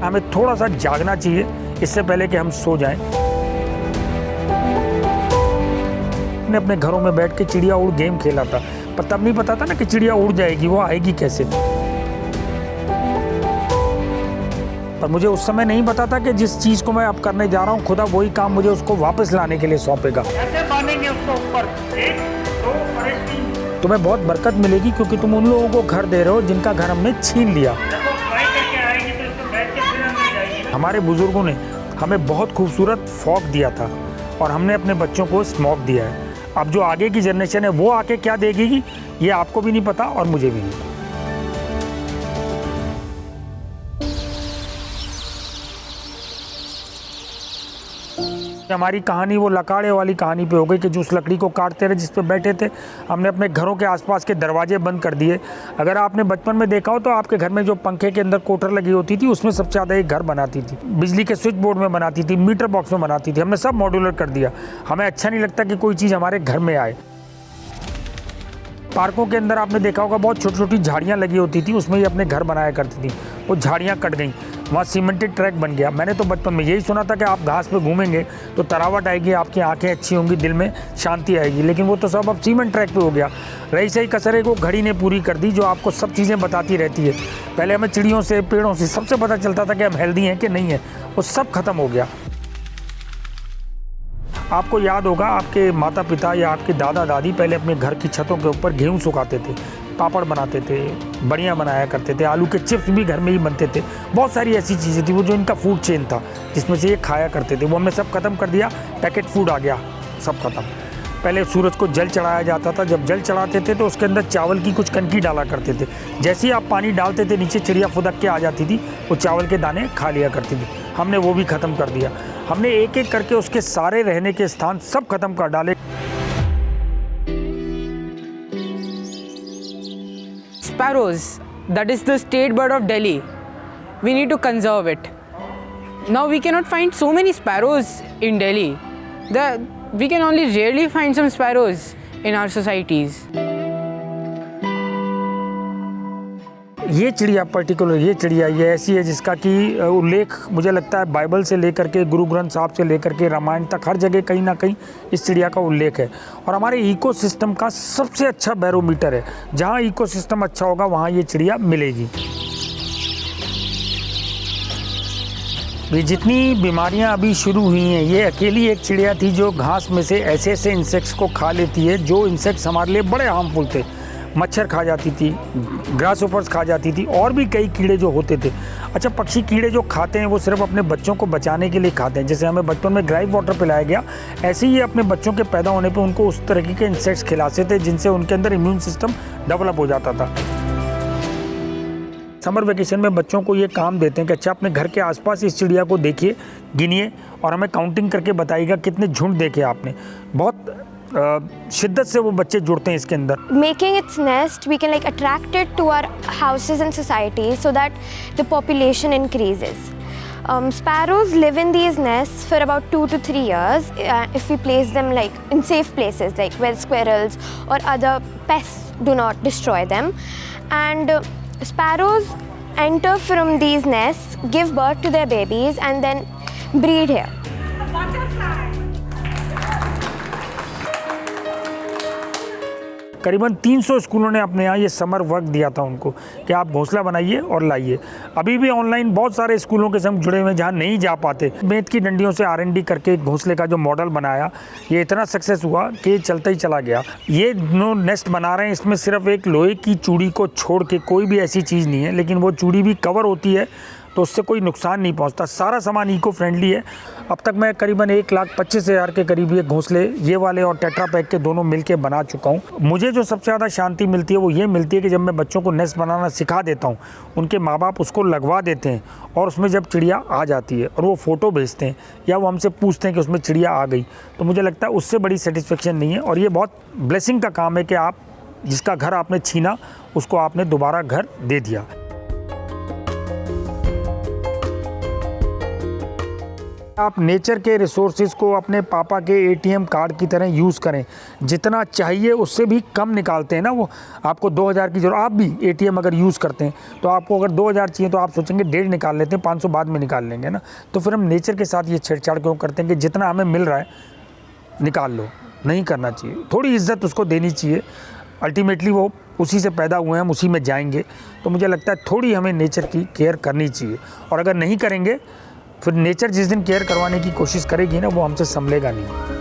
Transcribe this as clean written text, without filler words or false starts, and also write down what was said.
हमें थोड़ा सा जागना चाहिए इससे पहले कि हम सो जाएं। मैंने अपने घरों में बैठ के चिड़िया उड़ गेम खेला था, पर तब नहीं पता था ना कि चिड़िया उड़ जाएगी, वो आएगी कैसे। पर मुझे उस समय नहीं पता था कि जिस चीज़ को मैं अब करने जा रहा हूँ, खुदा वही काम मुझे उसको वापस लाने के लिए सौंपेगा। कैसे बांधेंगे उसको ऊपर? 1 2 और 3। तुम्हें बहुत बरकत मिलेगी क्योंकि तुम उन लोगों को घर दे रहे हो जिनका घर हमने छीन लिया। देखो फ्राई करके आएगी तो इसको बैठ के फिर अंदर जाएगी। हमारे बुजुर्गों ने हमें बहुत खूबसूरत फॉग दिया था और हमने अपने बच्चों को स्मोक दिया है। अब जो आगे की जनरेशन है वो आके क्या देखेगी ये आपको भी नहीं पता और मुझे भी नहीं। हमारी कहानी वो लकाड़े वाली कहानी पे हो गई कि जो उस लकड़ी को काटते रहे जिस पे बैठे थे, हमने अपने घरों के आसपास के दरवाजे बंद कर दिए। अगर आपने बचपन में देखा हो तो आपके घर में जो पंखे के अंदर कोटर लगी होती थी उसमें सबसे ज़्यादा एक घर बनाती थी, बिजली के स्विच बोर्ड में बनाती थी, मीटर बॉक्स में बनाती थी। हमने सब मॉड्यूलर कर दिया। हमें अच्छा नहीं लगता कि कोई चीज़ हमारे घर में आए। पार्कों के अंदर आपने देखा होगा बहुत छोटी छोटी झाड़ियाँ लगी होती थी, उसमें ही अपने घर बनाया करती थी। वो झाड़ियाँ कट गई, वहाँ सीमेंटेड ट्रैक बन गया। मैंने तो बचपन में यही सुना था कि आप घास पे घूमेंगे तो तरावट आएगी, आपकी आंखें अच्छी होंगी, दिल में शांति आएगी, लेकिन वो तो सब अब सीमेंट ट्रैक पे हो गया। रही सही कसर को घड़ी ने पूरी कर दी जो आपको सब चीज़ें बताती रहती है। पहले हमें चिड़ियों से, पेड़ों से सबसे पता चलता था कि हम हेल्दी हैं कि नहीं है, वो सब खत्म हो गया। आपको याद होगा आपके माता पिता या आपके दादा दादी पहले अपने घर की छतों के ऊपर गेहूँ सुखाते थे, पापड़ बनाते थे, बड़ियाँ बनाया करते थे, आलू के चिप्स भी घर में ही बनते थे। बहुत सारी ऐसी चीज़ें थी वो जो इनका फूड चेन था जिसमें से ये खाया करते थे। वो हमने सब खत्म कर दिया, पैकेट फूड आ गया, सब खत्म। पहले सूरज को जल चढ़ाया जाता था, जब जल चढ़ाते थे तो उसके अंदर चावल की कुछ कनकी डाला करते थे। जैसे ही आप पानी डालते थे नीचे चिड़िया फुदक के आ जाती थी, वो चावल के दाने खा लिया करती थी। हमने वो भी ख़त्म कर दिया। हमने एक एक करके उसके सारे रहने के स्थान सब खत्म कर डाले। Sparrows, that is the state bird of Delhi. We need to conserve it. Now we cannot find so many sparrows in Delhi. We can only rarely find some sparrows in our societies. ये चिड़िया particular, ये चिड़िया ये ऐसी है जिसका कि उल्लेख मुझे लगता है बाइबल से लेकर के, गुरु ग्रंथ साहब से लेकर के, रामायण तक हर जगह कहीं ना कहीं इस चिड़िया का उल्लेख है। और हमारे इकोसिस्टम का सबसे अच्छा बैरोमीटर है। जहाँ इकोसिस्टम अच्छा होगा वहाँ ये चिड़िया मिलेगी। ये जितनी बीमारियां अभी शुरू हुई हैं, ये अकेली एक चिड़िया थी जो घास में से ऐसे ऐसे इंसेक्ट्स को खा लेती है जो इंसेक्ट्स हमारे लिए बड़े हार्मफुल थे। मच्छर खा जाती थी, ग्रासहोपर्स खा जाती थी, और भी कई कीड़े जो होते थे। अच्छा, पक्षी कीड़े जो खाते हैं वो सिर्फ अपने बच्चों को बचाने के लिए खाते हैं। जैसे हमें बचपन में ग्राइप वाटर पिलाया गया, ऐसे ही अपने बच्चों के पैदा होने पे उनको उस तरह के इंसेक्ट्स खिलाते थे जिनसे उनके अंदर इम्यून सिस्टम डेवलप हो जाता था। समर वेकेशन में बच्चों को ये काम देते हैं कि अच्छा अपने घर के आसपास इस चिड़िया को देखिए, गिनिए और हमें काउंटिंग करके बताइएगा कितने झुंड देखे आपने। बहुत शिद्दत से वो बच्चे जुड़ते हैं इसके अंदर। Making its nest, we can like attract it to our houses and societies so that the population increases. Sparrows live in these nests for about 2 to 3 years if we place them like in safe places, like where squirrels or other pests do not destroy them. And sparrows enter from these nests, give birth to their babies and then breed here. करीबन 300 स्कूलों ने अपने यहाँ ये summer work दिया था उनको कि आप घोंसला बनाइए और लाइए। अभी भी ऑनलाइन बहुत सारे स्कूलों के संग जुड़े हुए जहाँ नहीं जा पाते, बेंत की डंडियों से R&D करके एक घोंसले का जो मॉडल बनाया, ये इतना सक्सेस हुआ कि चलता ही चला गया। ये नो नेस्ट बना रहे हैं, इसमें सिर्फ एक लोहे की चूड़ी को छोड़ के कोई भी ऐसी चीज़ नहीं है, लेकिन वो चूड़ी भी कवर होती है तो उससे कोई नुकसान नहीं पहुंचता। सारा सामान इको फ्रेंडली है। अब तक मैं करीबन 1,25,000 के करीब ये घोंसले, ये वाले और टेट्रा पैक के दोनों मिलके बना चुका हूँ। मुझे जो सबसे ज़्यादा शांति मिलती है वो ये मिलती है कि जब मैं बच्चों को नेस्ट बनाना सिखा देता हूँ, उनके माँ बाप उसको लगवा देते हैं और उसमें जब चिड़िया आ जाती है और वो फ़ोटो भेजते हैं या वो हमसे पूछते हैं कि उसमें चिड़िया आ गई, तो मुझे लगता है उससे बड़ी सेटिस्फेक्शन नहीं है। और ये बहुत ब्लेसिंग का काम है कि आप जिसका घर आपने छीना उसको आपने दोबारा घर दे दिया। आप नेचर के रिसोर्सेज को अपने पापा के एटीएम कार्ड की तरह यूज़ करें। जितना चाहिए उससे भी कम निकालते हैं ना वो। आपको 2000 की जरूरत, आप भी एटीएम अगर यूज़ करते हैं तो आपको अगर 2000 चाहिए तो आप सोचेंगे 1.5 निकाल लेते हैं, 500 बाद में निकाल लेंगे ना। तो फिर हम नेचर के साथ ये छेड़छाड़ क्यों करते हैं कि जितना हमें मिल रहा है निकाल लो। नहीं करना चाहिए, थोड़ी इज्जत उसको देनी चाहिए। अल्टीमेटली वो उसी से पैदा हुए हैं, हम उसी में जाएंगे। तो मुझे लगता है थोड़ी हमें नेचर की केयर करनी चाहिए। और अगर नहीं करेंगे फिर नेचर जिस दिन केयर करवाने की कोशिश करेगी ना वो हमसे संभलेगा नहीं।